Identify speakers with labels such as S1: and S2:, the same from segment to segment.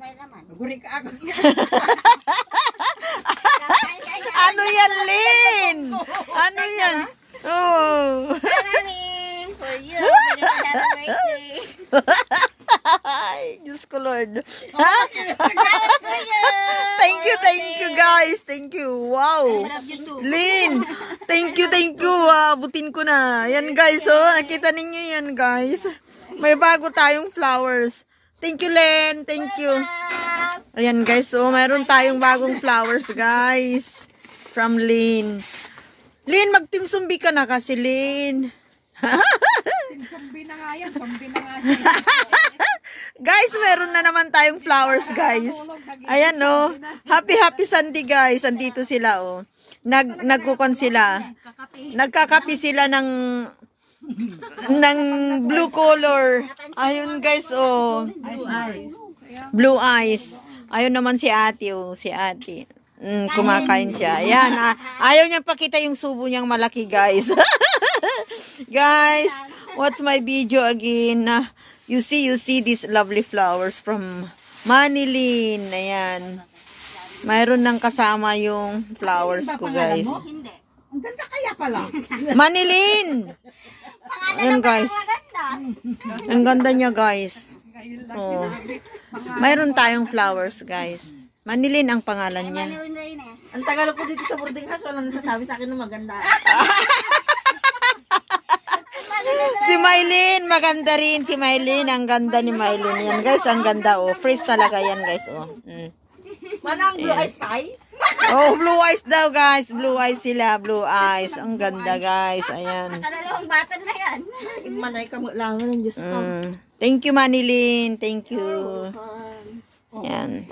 S1: may laman.
S2: Guri ka ako.
S3: Ano yan, Lin? Ano yan? Oh.
S1: Maraming for you. Happy birthday.
S3: Ay, Diyos ko, Lord.
S1: Salamat for you.
S3: Thank you, guys. Thank you. Wow.
S1: I love you too.
S3: Lin, thank you. Butin ko na. Yan, guys. Oh, nakita ninyo yan, guys. May bago tayong flowers. Thank you, Len. Thank you. Ayan, guys. So, mayroon tayong bagong flowers, guys. From Lin. Lin, magtimsumbi ka na kasi, Lin.
S2: Zombie na nga yan. Zombie na nga yan.
S3: Guys, meron na naman tayong flowers, guys. Ayan, oh. Happy Sunday, guys. Andito sila, oh. Nagkukon sila. Nagkakapi sila ng blue color. Ayun, guys, oh. Blue eyes. Ayun naman si ate, oh. Si ate. Kumakain siya. Ayan, ayaw niyang pakita yung subo niyang malaki, guys. Guys, watch my video again. You see these lovely flowers from Manilin. Ayan. Mayroon nang kasama yung flowers ko, guys.
S1: Hindi.
S2: Ang ganda kaya pala.
S3: Manilin! Ayan, guys. Ang ganda niya, guys. Oh. Mayroon tayong flowers, guys. Manilin ang pangalan niya.
S1: Manuel Reynes.
S4: Ang tagal ko dito sa boarding house, walang nasasabi sa akin na maganda.
S3: Si Maylin, maganda rin. Si Maylin, ang ganda ni Maylin. Yan, guys, ang ganda, oh. Fresh talaga yan, guys, oh.
S4: Mana ang blue eyes pie?
S3: Oh, blue eyes daw, guys. Blue eyes sila, blue eyes. Ang ganda, guys. Ayan.
S1: Nakadalawang batan na yan.
S4: Manay ka mo lang ng Diyos ko.
S3: Thank you, Manilin. Thank you. Yan.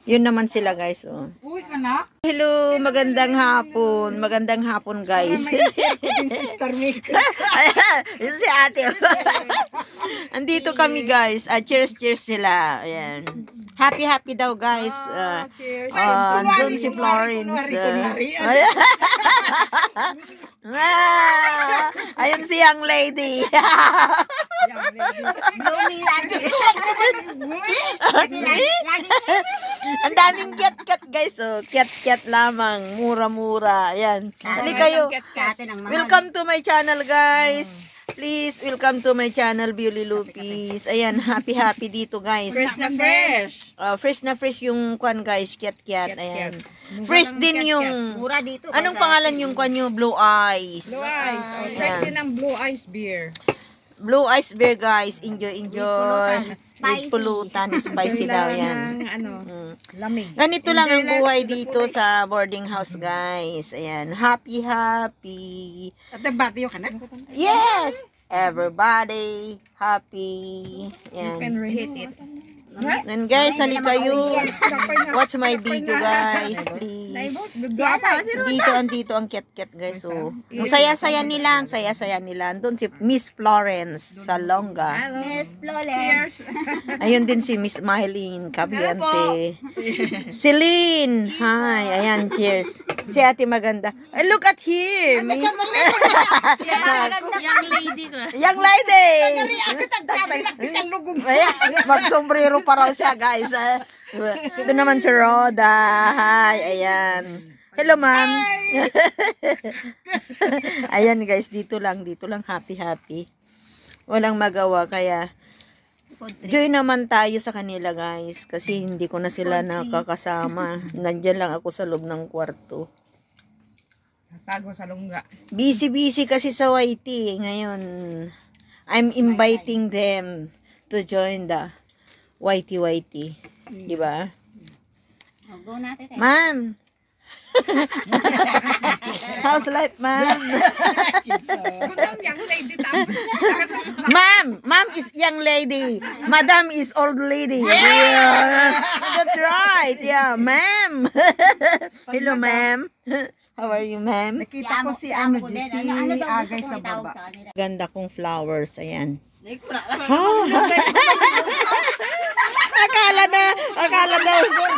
S3: Yun naman sila, guys, oh.
S2: Uy, anak.
S3: Hello, magandang hapon. Magandang hapon, guys.
S2: May share ko din si Star Mick.
S3: Yun si ate. Andito kami, guys. Cheers sila. Ayan. Happy daw, guys. Doon si Florence. Ayun si young lady.
S1: Blooming lagi. Kasi lagi.
S3: Ang daming cat, guys. Oh. Cat lamang. Mura-mura. Ayan. Hali kayo.
S1: Sa atin ang mahal.
S3: Welcome to my channel, guys. Please, welcome to my channel, Beauty Lupis. Ayan, happy dito, guys.
S2: Fresh na fresh.
S3: Fresh na fresh yung kwan, guys. Cat. Ayan. Fresh din yung...
S1: Mura dito.
S3: Anong pangalan yung kwan yung Blue Eyes?
S2: Blue eyes. Oh, fresh din ang blue eyes beer.
S3: Blue Eyes Beer, guys. Enjoy.
S1: Spicy.
S3: Pulutan. Spicy daw yan.
S2: Ng lamig.
S3: Ganito lang ang buhay dito sa boarding house, guys. Ayan. Happy.
S2: At bati yung kanak.
S3: Yes! Everybody happy.
S2: You
S3: Yan.
S2: can reheat it.
S3: And guys, hali kayo. Watch my video, guys. Please. Andito ang cat, guys. So, ang saya-saya nila. Doon si Miss Florence Salonga.
S1: Miss Flawless.
S3: Ayun din si Miss Mylene Cabiante. Celine. Hi. Ayan, cheers. Si ate maganda. Look at here, Miss.
S4: Young lady ko.
S3: Young lady. Ayan, magsombrero pa raw siya, guys. Ito naman si Roda. Hi, ayan. Hello, ma'am. Ayan, guys, dito lang happy. Walang magawa, kaya joy naman tayo sa kanila, guys. Kasi hindi ko na sila nakakasama. Nandyan lang ako sa loob ng kwarto.
S2: Tago sa lungga.
S3: Busy kasi sa YT ngayon. I'm inviting them to join the YT. Di ba?
S1: Go natin.
S3: Ma'am. How's life, ma'am? Ma'am is young lady. Madam is old lady. Yeah. That's right. Yeah, ma'am. Hello, ma'am. How are you, ma'am?
S2: Nakita ko si si Agay sa baba.
S3: Ganda kong flowers. Ayan.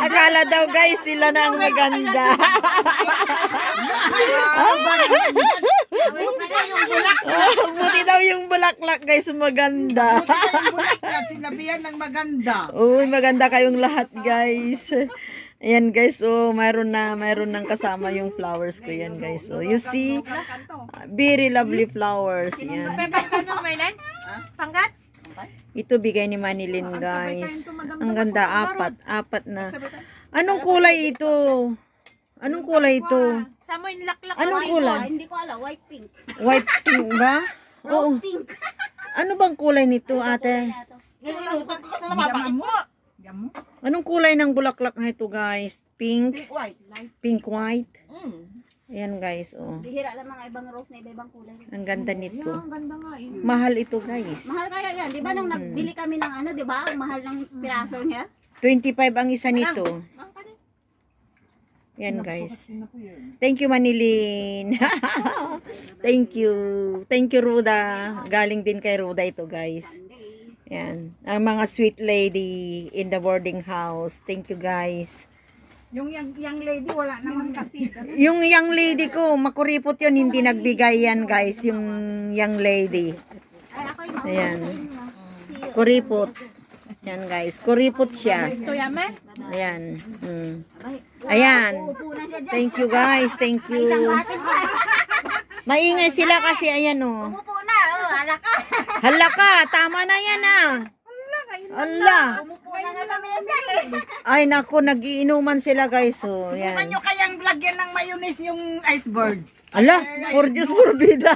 S3: Akala daw guys sila na ang maganda. Buti daw yung bulaklak guys, maganda.
S2: Sinabihan ng maganda.
S3: Uy, maganda kayong lahat guys. Ayan guys, mayroon nang kasama yung flowers ko yan guys. So, you see, very lovely flowers. Yan.
S1: Pepang ka nung Merlin? Pangkat?
S3: Ito bigay ni Manilin guys. Ang ganda, apat na. Anong kulay ito? Anong kulay ito?
S1: Sa mo yung laklak.
S3: Anong kulay?
S1: Hindi ko alam, white pink.
S3: White pink ba? Oo.
S1: Pink.
S3: Ano bang kulay nito, ate?
S4: Nilutok ko sa napapakit mo.
S3: Anong kulay ng bulaklak na ito, guys? Pink?
S4: Pink white.
S3: Pink white?
S4: Mm.
S3: Ayan, guys. Oh.
S1: Bihira lang mga ibang rose na iba-ibang kulay.
S3: Ang ganda nito.
S2: Ang ganda nga eh.
S3: Mahal ito, guys.
S1: Mahal kaya yan. Di ba nung nagbili kami ng ano, di ba? Ang mahal ng piraso niya.
S3: 25 ang isa nito. Yan, guys. Thank you, Manilin. Thank you. Thank you, Ruda. Galing din kay Ruda ito, guys. Yan. Ang mga sweet lady in the boarding house. Thank you, guys.
S2: Yung young lady, wala naman kasi.
S3: Yung young lady ko, makuripot yun. Hindi nagbigay yan, guys. Yung young lady.
S1: Ay, ako yung
S3: Ayan.
S1: sa inyo.
S3: Kuripot. Yan, guys. Kuripot siya.
S1: Ito yaman?
S3: Ayan. Ayan. Thank you, guys. Thank you. Maingay sila kasi, ayan, oh.
S1: Umupo na, hala ka.
S3: Hala ka, tama na yan, ah. Ala.
S1: Umupo na nga sa mesa eh.
S3: Ay, naku, nagiinuman sila, guys, oh. Yan.
S2: Ano kayang lagyan ng mayonnaise yung iceberg?
S3: Ala, for Diyos, for vida.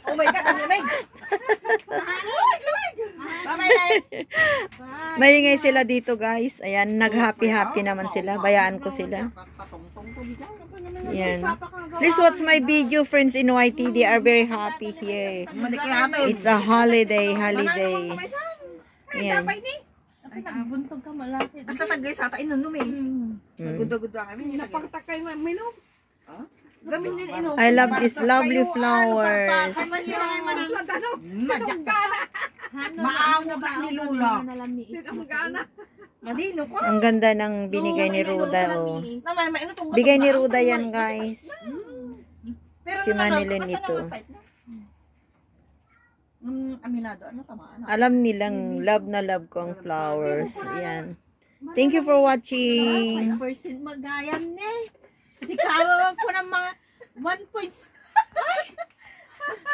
S4: Oh my God, ang lamig.
S3: Maingay sila dito, guys. Ayan, nag-happy-happy naman sila. Bayaan ko sila. Yan. Please watch my video, friends in YT. They are very happy here. It's a holiday. Yan.
S1: Buntog ka malapit.
S4: Basta tagay sa atin inunom eh. Gudo-gudo kami.
S2: Napagtakay mo, minom.
S4: Gamin din inom.
S3: I love these lovely flowers.
S2: Maango ka ni Lula.
S4: Madino ko.
S3: Ang ganda ng binigay ni Ruda, oh.
S4: Naman, mainot ang
S3: Bigay ni Ruda yan, guys.
S4: Pero
S3: Si Manilin ito.
S4: Aminado, ano tama?
S3: Alam nilang love na love ko ang flowers. Ayan. Thank you for watching.
S1: 5% magayan eh. Kasi kawawag ko ng mga 1 points.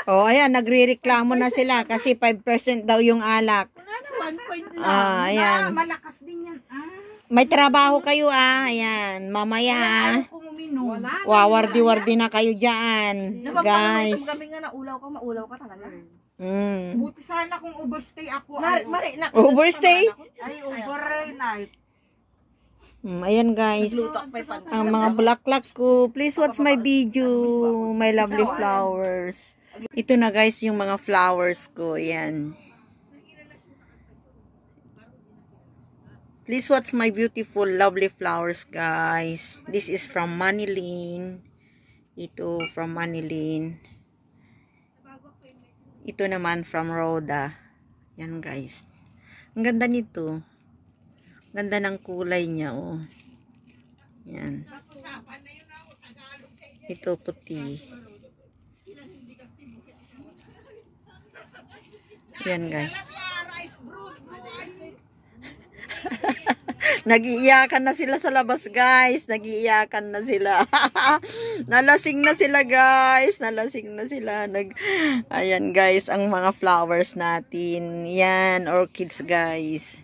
S3: Oh, ayan, nagrereklamo na sila kasi 5% daw yung alak.
S1: Wala na, 1 point lang.
S3: Ayan.
S2: Malakas din yan.
S3: May trabaho kayo, Ayan, mamaya,
S2: Ayaw ko uminom.
S3: Wawardi-wardi na kayo dyan, guys.
S4: Kami nga naulaw ka, maulaw ka talaga.
S2: Buti sana kung overstay ako.
S4: Mari,
S3: Overstay?
S2: Ay, overnight.
S3: Ayan, guys.
S4: Lutok pa yung
S3: Ang mga bulaklak ko. Please watch my video. My lovely flowers. Ito na, guys, yung mga flowers ko. Ayan. Please watch my beautiful, lovely flowers, guys. This is from Manilin. Ito from Manilin. Ito naman from Rhoda. Yan, guys. Ang ganda nito. Ganda ng kulay niya, oh. Yan. Ito puti. Yan, guys. Nag-iiyakan na sila sa labas, guys. Nag-iiyakan na sila. Nalasing na sila, guys. Nalasing na sila. Ayan, guys, ang mga flowers natin. Yan, orchids, guys.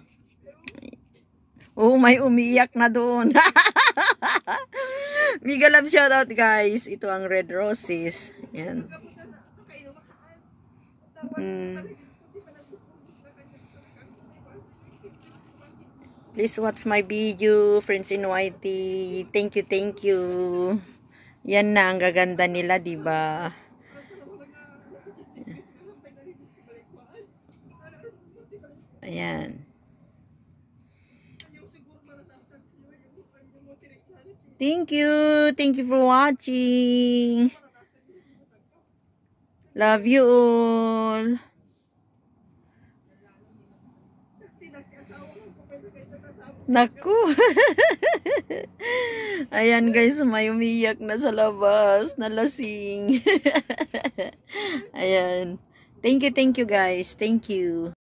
S3: Oh, may umiiyak na doon. Mega love shoutout, guys. Ito ang red roses. Yan. Please watch my video, friends in YT. Thank you. Yan na ang gaganda nila, diba? Ayan. Thank you for watching. Love you all. Naku. Ayan, guys, may umiyak na sa labas, nalasing. Ayan. Thank you guys. Thank you.